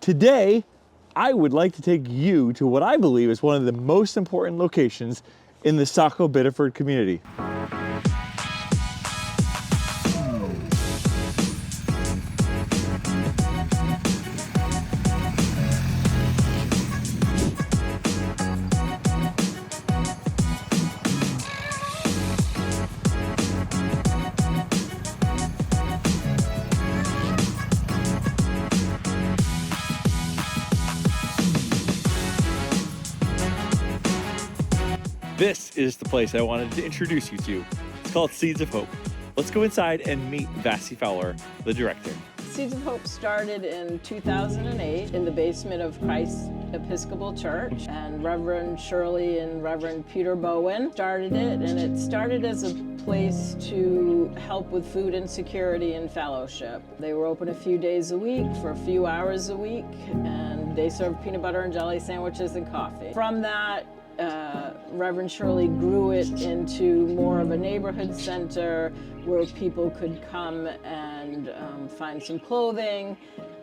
Today, I would like to take you to what I believe is one of the most important locations in the Saco Biddeford community. This is the place I wanted to introduce you to. It's called Seeds of Hope. Let's go inside and meet Vassie Fowler, the director. Seeds of Hope started in 2008 in the basement of Christ Episcopal Church, and Reverend Shirley and Reverend Peter Bowen started it, and it started as a place to help with food insecurity and fellowship. They were open a few days a week for a few hours a week, and they served peanut butter and jelly sandwiches and coffee. From that, Reverend Shirley grew it into more of a neighborhood center where people could come and find some clothing,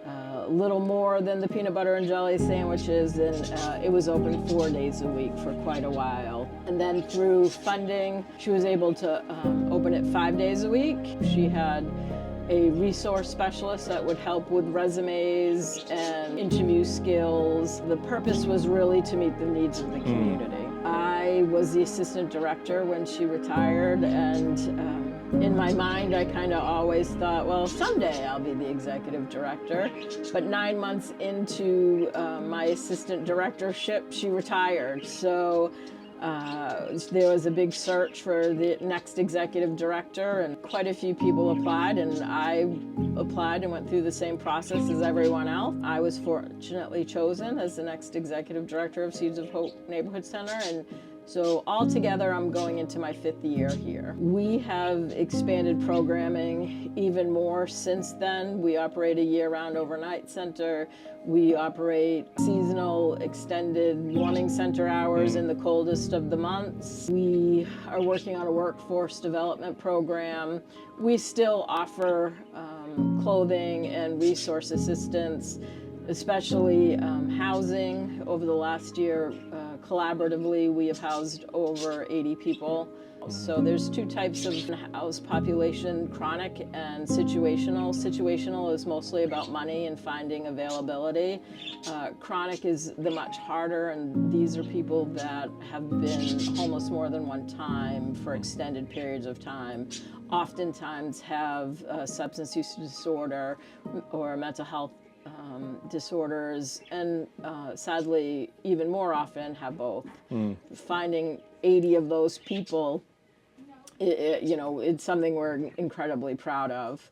a little more than the peanut butter and jelly sandwiches, and it was open 4 days a week for quite a while. And then through funding, she was able to open it 5 days a week. She had a resource specialist that would help with resumes and interview skills. The purpose was really to meet the needs of the community. I was the assistant director when she retired, and in my mind I kind of always thought, well, someday I'll be the executive director. But 9 months into my assistant directorship, she retired. So there was a big search for the next executive director, and quite a few people applied, and I applied and went through the same process as everyone else. I was fortunately chosen as the next executive director of Seeds of Hope Neighborhood Center, and so altogether I'm going into my 5th year here. We have expanded programming even more since then. We operate a year-round overnight center. We operate seasonal extended warming center hours in the coldest of the months. We are working on a workforce development program. We still offer clothing and resource assistance, especially housing. Over the last year, collaboratively, we have housed over 80 people. So there's 2 types of house population, chronic and situational. Situational is mostly about money and finding availability. Chronic is the much harder, and these are people that have been homeless more than one time for extended periods of time, oftentimes have substance use disorder or mental health disorders, and sadly, even more often have both. Finding 80 of those people, it's something we're incredibly proud of.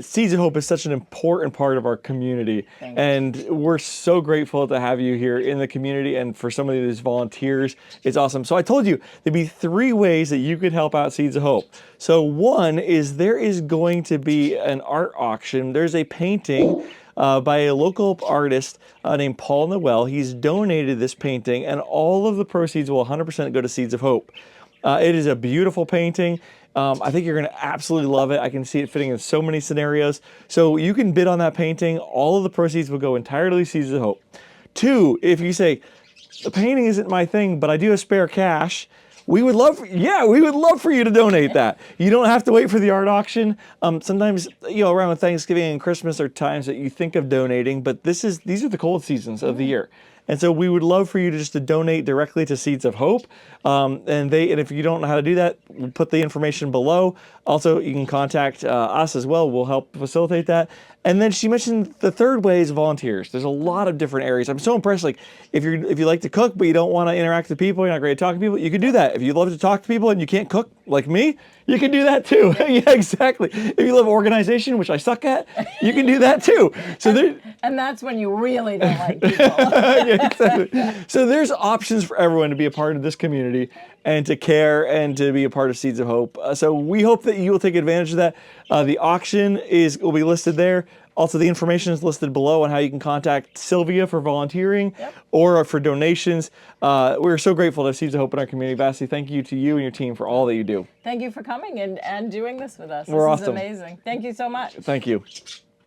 Seeds of Hope is such an important part of our community, and we're so grateful to have you here in the community, and for some of these volunteers. It's awesome. So I told you there'd be 3 ways that you could help out Seeds of Hope. So one is there is going to be an art auction. There's a painting by a local artist named Paul Noel. He's donated this painting, and all of the proceeds will 100% go to Seeds of Hope. It is a beautiful painting. I think you're going to absolutely love it. I can see it fitting in so many scenarios. So you can bid on that painting. All of the proceeds will go entirely to Seeds of Hope. 2, if you say, the painting isn't my thing, but I do have spare cash, we would love for you to donate that. You don't have to wait for the art auction. Sometimes, around Thanksgiving and Christmas are times that you think of donating, but these are the cold seasons of the year. And so we would love for you to donate directly to Seeds of Hope. And if you don't know how to do that, we'll put the information below. Also, you can contact us as well. We'll help facilitate that. And then she mentioned the 3rd way is volunteers. There's a lot of different areas. I'm so impressed. Like if you like to cook, but you don't want to interact with people, you're not great at talking to people, you can do that. If you love to talk to people and you can't cook like me, you can do that too. Yeah, exactly. If you love organization, which I suck at, you can do that too. So and that's when you really don't like people. Yeah, exactly. So there's options for everyone to be a part of this community and to care and to be a part of Seeds of Hope. So we hope that you will take advantage of that. The auction will be listed there. Also, the information is listed below on how you can contact Sylvia for volunteering or for donations. We're so grateful to have Seeds of Hope in our community. Vassie, thank you to you and your team for all that you do. Thank you for coming and doing this with us. We're this awesome. Is amazing. Thank you so much. Thank you.